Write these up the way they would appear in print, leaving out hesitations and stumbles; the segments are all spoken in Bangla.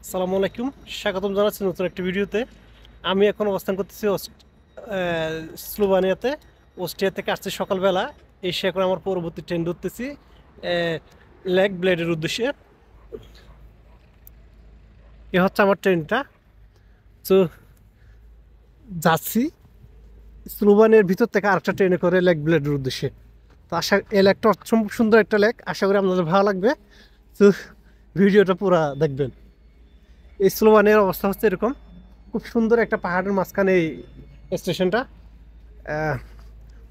আসসালামু আলাইকুম, স্বাগতম জানাচ্ছি নতুন একটি ভিডিওতে। আমি এখন অবস্থান করতেছি স্লোভানিয়াতে। অস্ট্রিয়া থেকে আসছি সকালবেলা, এসে এখন আমার পরবর্তী ট্রেন ধরতেছি লেক ব্লেডের উদ্দেশ্যে। এ হচ্ছে আমার ট্রেনটা। তো যাচ্ছি স্লোভানিয়ার ভিতর থেকে আরেকটা ট্রেনে করে লেক ব্লেডের উদ্দেশ্যে। তো এই লেকটা অসম্ভব সুন্দর একটা লেক, আশা করি আপনাদের ভালো লাগবে। তো ভিডিওটা পুরো দেখবেন। এই স্লোভানিয়ার অবস্থা হচ্ছে এরকম, খুব সুন্দর একটা পাহাড়ের মাঝখানে এই স্টেশনটা।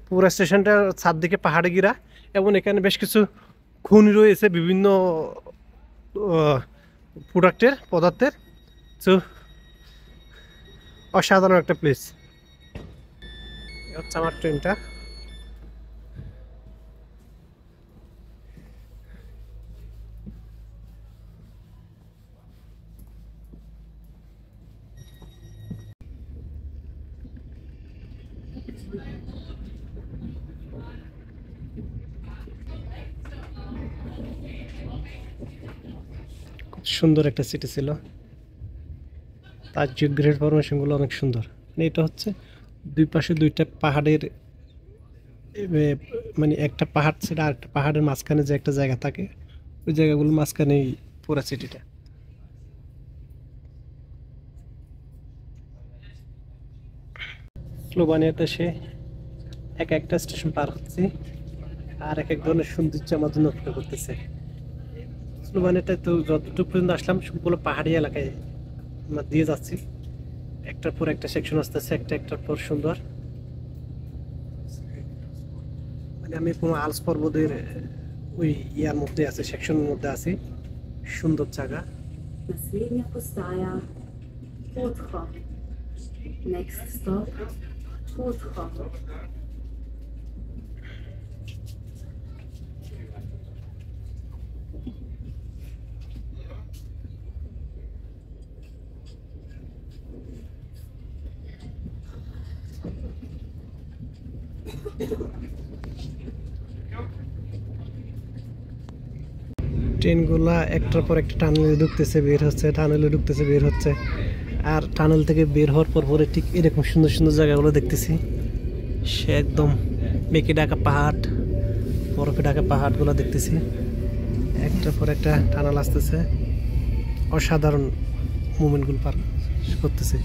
পুরো স্টেশনটার চারদিকে পাহাড়ে ঘেরা, এবং এখানে বেশ কিছু খনি রয়েছে বিভিন্ন পদার্থের। তো অসাধারণ একটা প্লেস। হচ্ছে আমার ট্রেনটা। খুব সুন্দর একটা সিটি ছিল, তার জিওগ্রাফিক ফরমেশনগুলো অনেক সুন্দর। এটা হচ্ছে দুই পাশে দুইটা পাহাড়ের, মানে একটা পাহাড় ছেড়ে আর একটা পাহাড়ের মাঝখানে যে একটা জায়গা থাকে, ওই জায়গাগুলোর মাঝখানেই পুরো সিটিটা। স্লোভানিয়াতে সে এক একটা স্টেশন পার হচ্ছে আর এক এক ধরনের সৌন্দর্য আমাদের নষ্ট করতেছে। স্লোভানিয়াতে তো যতটুকু পর্যন্ত আসলাম সবগুলো পাহাড়ি এলাকায় আমরা দিয়ে যাচ্ছি, একটার পর একটা সেকশন আসতেছে, একটার পর সুন্দর। মানে আমি কোনো আলস পর্বতের ওই ইয়ার মধ্যে আছে, সেকশনের মধ্যে আছি। সুন্দর জায়গা। Naslednja postaja Podhod. Next stop Podhod. ট্রেনগুলা একটার পর একটা টানেলে ঢুকতেছে বের হচ্ছে, টানেলে ঢুকতেছে বের হচ্ছে। আর টানেল থেকে বের হওয়ার পর পরে ঠিক এরকম সুন্দর সুন্দর জায়গাগুলো দেখতেছি। সে একদম মেকে ঢাকা পাহাড়, বরফে ঢাকা পাহাড়গুলো দেখতেছি। একটার পর একটা টানেল আসতেছে, অসাধারণ মুভমেন্টগুলো পার করতেছে।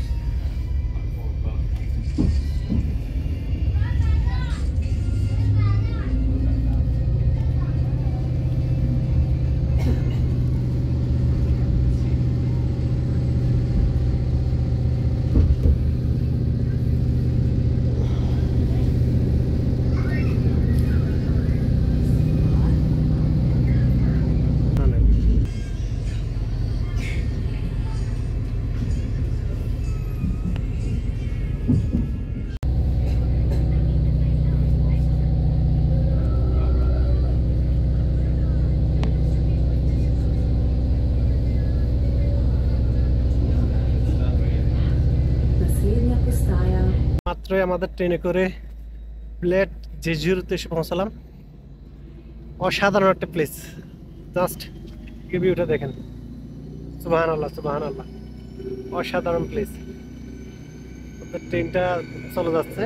Naslednja postaja মাত্রই আমাদের ট্রেনে করে প্লেট জেজুরিতে এসে পৌঁছালাম। অসাধারণ একটা প্লেস, জাস্ট ভিউটা দেখেন। সুবহানাল্লাহ, সুবহানাল্লাহ, অসাধারণ প্লেস। ট্রেনটা চলে যাচ্ছে।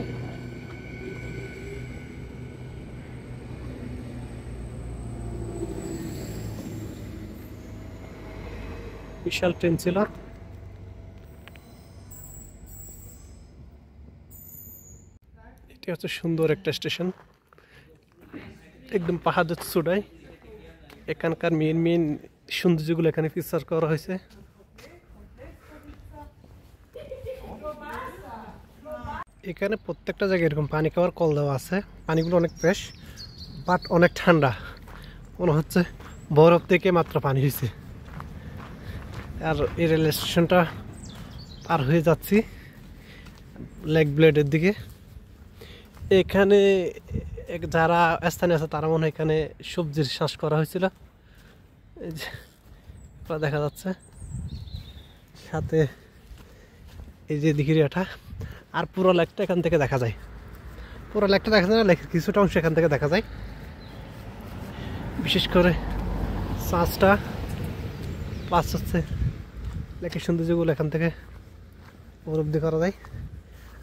বিশাল ট্রেন ছিল। এটি হচ্ছে সুন্দর একটা স্টেশন, একদম পাহাড়ের চূড়ায়। এখানকার মেন মেন সৌন্দর্যগুলো এখানে ফিচার করা হয়েছে। এখানে প্রত্যেকটা জায়গায় এরকম পানি খাওয়ার কল দেওয়া আছে। পানিগুলো অনেক ফ্রেশ, বাট অনেক ঠান্ডা, মনে হচ্ছে বরফ থেকে মাত্র পানি হয়েছে। আর এই রেল স্টেশনটা পার হয়ে যাচ্ছি লেক ব্লেডের দিকে। এখানে যারা স্থানীয় আছে তারা মনে হয় এখানে সবজির চাষ করা হয়েছিল, এই যে দেখা যাচ্ছে। সাথে এই যে দিঘিরিয়াটা, আর পুরো লেকটা এখান থেকে দেখা যায়। পুরো লেকটা দেখা যায় না, লেকের কিছুটা অংশ এখান থেকে দেখা যায়। বিশেষ করে চাষটা প্লাস হচ্ছে লেকের সৌন্দর্যগুলো এখান থেকে উপলব্ধি করা যায়।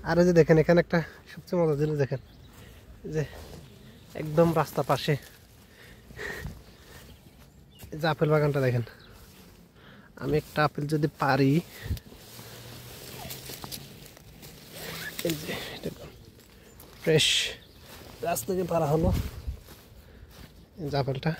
আর এই যে দেখেন এখানে একটা সবচেয়ে মজা জিনিস দেখেন, যে একদম রাস্তা পাশে যে আপেল বাগানটা দেখেন। আমি একটা আপেল যদি পারি, এই যে ফ্রেশ গাছ থেকে পারা হলো এই যে আপেলটা।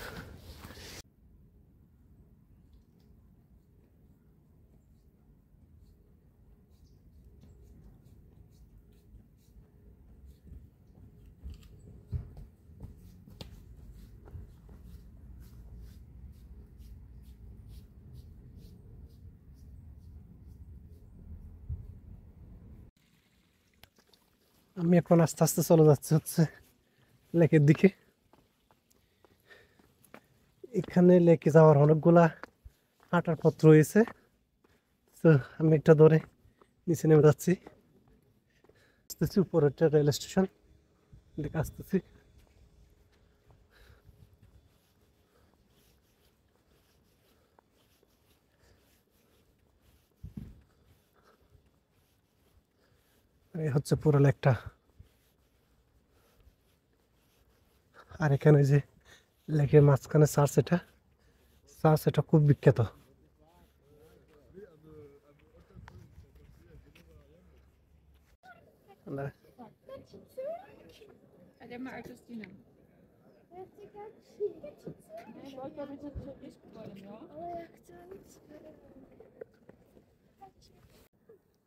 আমি এখন আস্তে আস্তে চলে যাচ্ছি হচ্ছে লেকের দিকে। এখানে লেকে যাওয়ার অনেকগুলা হাঁটার পথ রয়েছে, তো আমি একটা ধরে নিচে নেমে যাচ্ছি। আসতেছি উপরে একটা রেল স্টেশন, দিকে আসতেছি। এই হচ্ছে পুরো লেকটা। আর এখানে যে লেকের মাঝখানে চার্চ, এটা খুব বিখ্যাত। Ademma Argentina.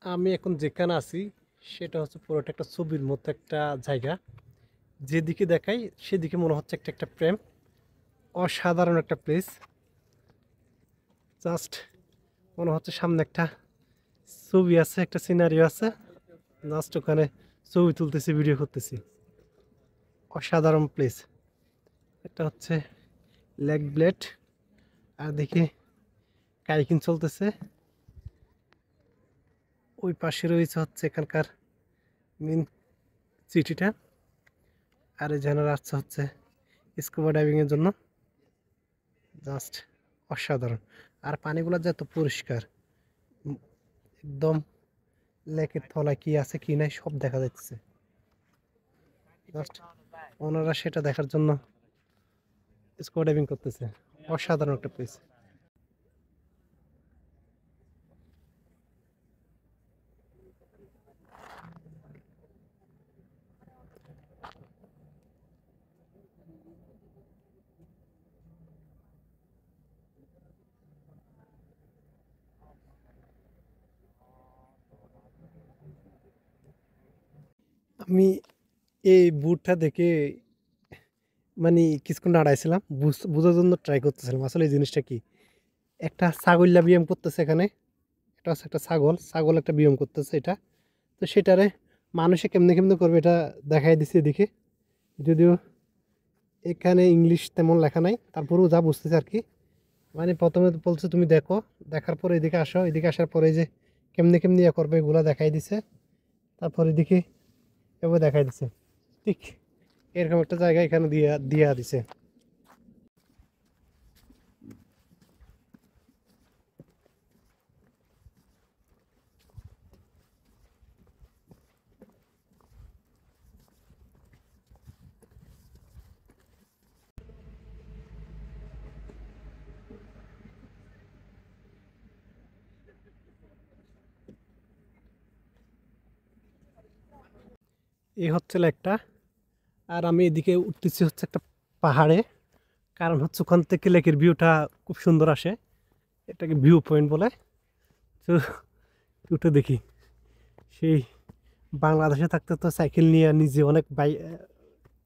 আমি এখন যেখানে আছি সেটা হচ্ছে পুরোটা একটা ছবির মতো একটা জায়গা। যেদিকে দেখাই সেদিকে মনে হচ্ছে একটা একটা প্রেম। অসাধারণ একটা প্লেস। জাস্ট মনে হচ্ছে সামনে একটা ছবি আছে, একটা সিনারিও আছে, জাস্ট ওখানে ছবি তুলতেছি, ভিডিও করতেছি। অসাধারণ প্লেস। এটা হচ্ছে লেক ব্লেড। আর দেখি কাইকিং চলতেছে। ওই পাশে রয়েছে হচ্ছে এখানকার মেন সিটিটা। আর এই যেন রাস্তা হচ্ছে স্কুবা ডাইভিংয়ের জন্য। জাস্ট অসাধারণ। আর পানিগুলো যে এত পরিষ্কার, একদম লেকের তলায় কি আছে কি নাই সব দেখা যাচ্ছে। জাস্ট ওনারা সেটা দেখার জন্য স্কুবা ডাইভিং করতেছে। অসাধারণ একটা প্লেস। আমি এই বুটটা দেখে মানে কিছুক্ষণ দাঁড়াইছিলাম, বোঝার জন্য ট্রাই করতেছিলাম আসলে এই জিনিসটা কি। একটা ছাগল্লা ব্যায়াম করতেছে এখানে। এটা হচ্ছে একটা ছাগল একটা ব্যায়াম করতেছে এটা। তো সেটারে মানুষে কেমনে কেমনে করবে এটা দেখাই দিছে এদিকে। যদিও এখানে ইংলিশ তেমন লেখা নাই, তারপরেও যা বুঝতেছে আর কি। মানে প্রথমে বলছে তুমি দেখো, দেখার পরে এদিকে আসো, এদিকে আসার পরে যে কেমনে কেমনে ইয়ে করবে এগুলো দেখাই দিছে। তারপর এদিকে এভাবে দেখাই দিছে। ঠিক এরকম একটা জায়গা এখানে দিয়া দিছে। এই হচ্ছে লেকটা। আর আমি এদিকে উঠতেছি হচ্ছে একটা পাহাড়ে, কারণ হচ্ছে ওখান থেকে লেকের ভিউটা খুব সুন্দর আসে। এটাকে ভিউ পয়েন্ট বলে। তো উঠে দেখি, সেই বাংলাদেশে থাকতে তো সাইকেল নিয়ে নিজে অনেক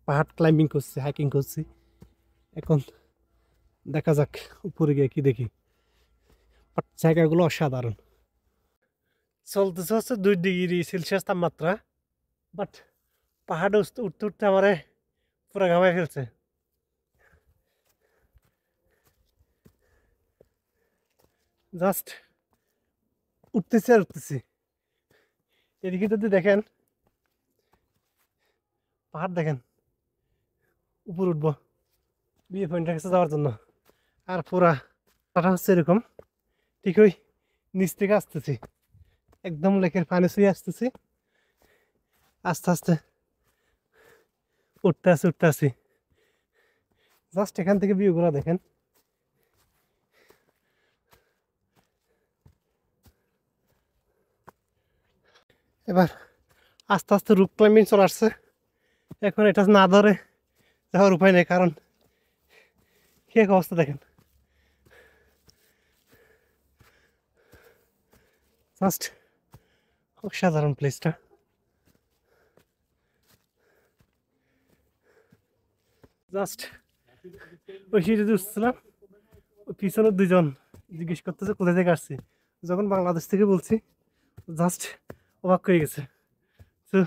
পাহাড় ক্লাইম্বিং করছি, হাইকিং করছি। এখন দেখা যাক উপরে গিয়ে কি দেখি। বাট জায়গাগুলো অসাধারণ। চলতেছে হচ্ছে 2 ডিগ্রি সেলসিয়াস তাপমাত্রা। বাট পাহাড়ে উঠতে উঠতে উঠতে আমার পুরো ঘামায় ফেলছে। জাস্ট উঠতেছি আর উঠতেছি। এদিকে যদি দেখেন পাহাড় দেখেন, উপর উঠবো বিয়ে পয়েন্টের কাছে যাওয়ার জন্য। আর পুরা পাটা হচ্ছে এরকম, ঠিক ওই নিচ থেকে আসতেছি, একদম লেকের পানি ছুঁয়ে আসতেছি, আস্তে আস্তে উঠতে আসি। জাস্ট এখান থেকে ভিউগুলো দেখেন। এবার আস্তে আস্তে রুপ ক্লাইম্বিং চলে আসছে। এখন এটা না ধরে যাওয়ার উপায় নেই, কারণ কি এক অবস্থা দেখেন। জাস্ট অসাধারণ প্লেসটা। জাস্ট ওই সিঁড়িতে উঠছিলাম, ওই পিছনের দুজন জিজ্ঞেস করতেছে কোথায় থেকে আসছি। যখন বাংলাদেশ থেকে বলছি, জাস্ট অবাক হয়ে গেছে। তো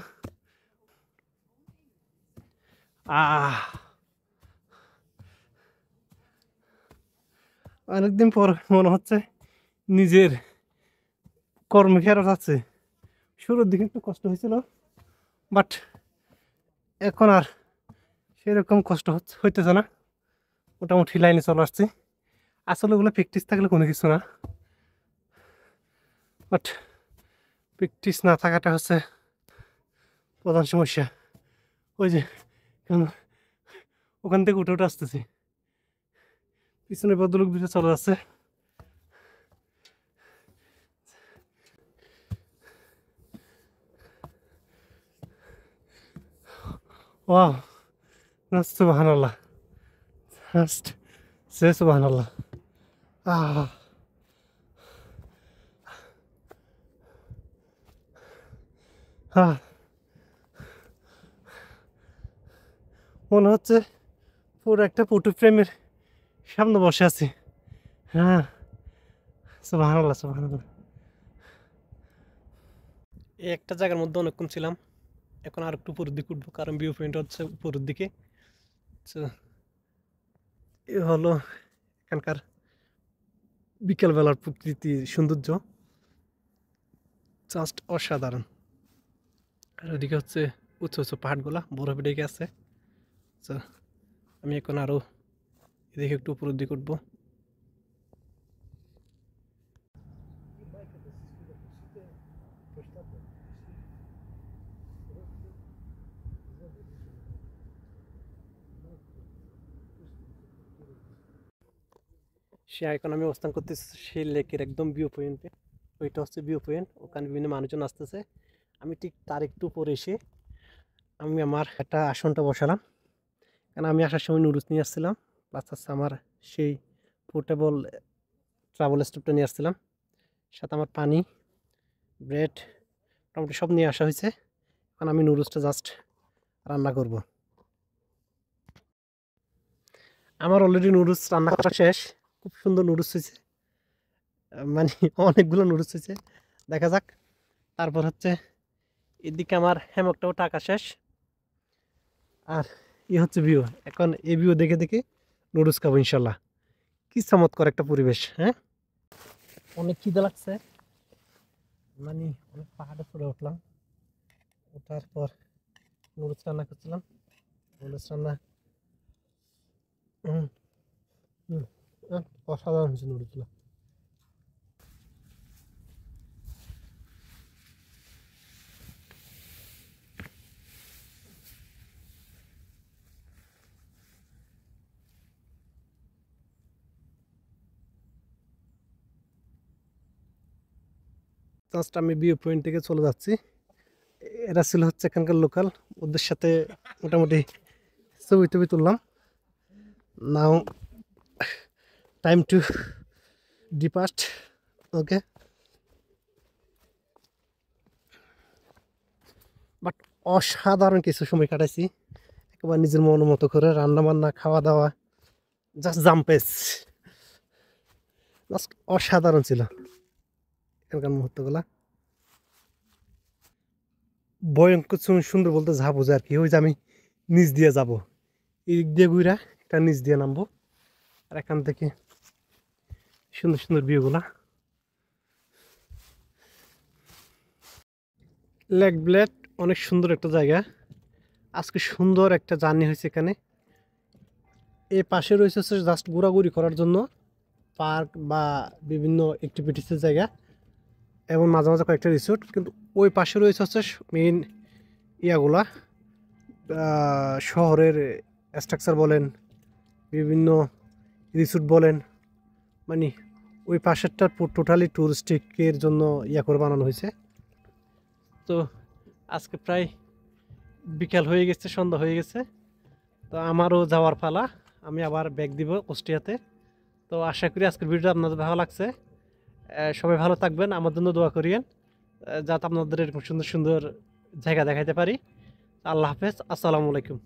অনেকদিন পর মনে হচ্ছে নিজের কর্মে ফেরত আছে। শুরুর দিকে একটু কষ্ট হয়েছিল, বাট এখন আর সেরকম কষ্ট হইতেছে না, মোটামুটি লাইনে চলে আসছি। আসলে ওগুলো প্র্যাকটিস থাকলে কোনো কিছু না, বাট প্র্যাকটিস না থাকাটা হচ্ছে প্রধান সমস্যা। ওই যে ওখান থেকে উঠে আসতেছি, পিছনে ভদ্রলোক দুটো চলে যাচ্ছে। ওয়াও, সুবহানাল্লাহ, জাস্ট সে সুবহানাল্লাহ। মনে হচ্ছে পুরো একটা ফটো ফ্রেমের সামনে বসে আছি। হ্যাঁ, সুবহানাল্লাহ সুবহানাল্লাহ। এই একটা জায়গার মধ্যে অনেকক্ষণ ছিলাম, এখন আর একটু উপরের দিকে উঠবো, কারণ ভিউ পয়েন্ট হচ্ছে উপরের দিকে। তো এ হলো এখানকার বিকেলবেলার প্রকৃতি সৌন্দর্য, জাস্ট অসাধারণ। আর ওদিকে হচ্ছে উঁচু উঁচু পাহাড়গুলা বরফে ডেকে আছে। তো আমি এখন আরও এদিকে একটু উপরের দিকে উঠবো। সে এখন আমি অবস্থান করতেছি সেই লেকের একদম ভিউ পয়েন্টে। ওইটা হচ্ছে ভিউ পয়েন্ট, ওখানে বিভিন্ন মানুষজন আসতেছে। আমি ঠিক তার একটু পরে এসে আমি আমার একটা আসনটা বসালাম, কারণ আমি আসার সময় নুডলস নিয়ে আসছিলাম, প্লাস হচ্ছে আমার সেই পোর্টেবল ট্রাভেল স্টোভটা নিয়ে আসছিলাম, সাথে আমার পানি, ব্রেড, মোটামুটি সব নিয়ে আসা হয়েছে। এখন আমি নুডলসটা জাস্ট রান্না করব। আমার অলরেডি নুডলস রান্না করা শেষ, খুব সুন্দর নুডলস হয়েছে, মানে অনেকগুলো নুডলস হয়েছে। দেখা যাক। তারপর হচ্ছে এদিকে আমার হ্যামকটাও টাকা শেষ, আর হচ্ছে ভিউ। এখন এই ভিউ দেখে দেখে নুডলস খাবো ইনশাল্লাহ। কি চমৎকার একটা পরিবেশ। হ্যাঁ, অনেক খিদে লাগছে, মানে অনেক পাহাড়ে চড়ে উঠলাম, ওঠার পর নুডলস রান্না করছিলাম। নুডলস রান্না অসাধারণ হয়েছে নুডলসগুলো। জাস্ট আমি ভিউ পয়েন্ট থেকে চলে যাচ্ছি। এরা ছিল হচ্ছে এখানকার লোকাল, ওদের সাথে মোটামুটি ছবি টবি তুললাম। Now time to depart. Okay, but অসাধারণ কিছু সময় কাটাইছি, একেবারে নিজের মন মতো করে রান্না বান্না, খাওয়া দাওয়া, জাস্ট জাম্পেস, জাস্ট অসাধারণ ছিল এখানকার মুহূর্তগুলা। ভয়ঙ্কর সুন্দর বলতে যা বোঝে আর কি, ওই যে আমি নিচ দিয়ে যাব, এই দিক দিয়ে ঘুরা একটা নিচ দিয়ে নামবো, আর এখান থেকে সুন্দর সুন্দর ভিউগুলা। লেক ব্লেড অনেক সুন্দর একটা জায়গা, আজকে সুন্দর একটা জার্নি হয়েছে এখানে। এই পাশে রয়েছে জাস্ট ঘোরাঘুরি করার জন্য পার্ক বা বিভিন্ন অ্যাক্টিভিটিসের জায়গা, এবং মাঝে মাঝে কয়েকটা রিসোর্ট, কিন্তু ওই পাশে রয়েছে হচ্ছে মেইন ইয়াগুলা, শহরের স্ট্রাকচার বলেন, বিভিন্ন রিসোর্ট বলেন, মানে ওই পাশেরটা টোটালি টুরিস্টিকের জন্য ইয়া করে বানানো হয়েছে। তো আজকে প্রায় বিকাল হয়ে গেছে, সন্ধ্যা হয়ে গেছে, তো আমারও যাওয়ার পালা, আমি আবার ব্যাগ দিব কুষ্টিয়াতে। তো আশা করি আজকের ভিডিওটা আপনাদের ভালো লাগছে। সবাই ভালো থাকবেন, আমার জন্য দোয়া করিয়েন যাতে আপনাদের এরকম সুন্দর সুন্দর জায়গা দেখাইতে পারি। আল্লাহ হাফেজ, আসসালামু আলাইকুম।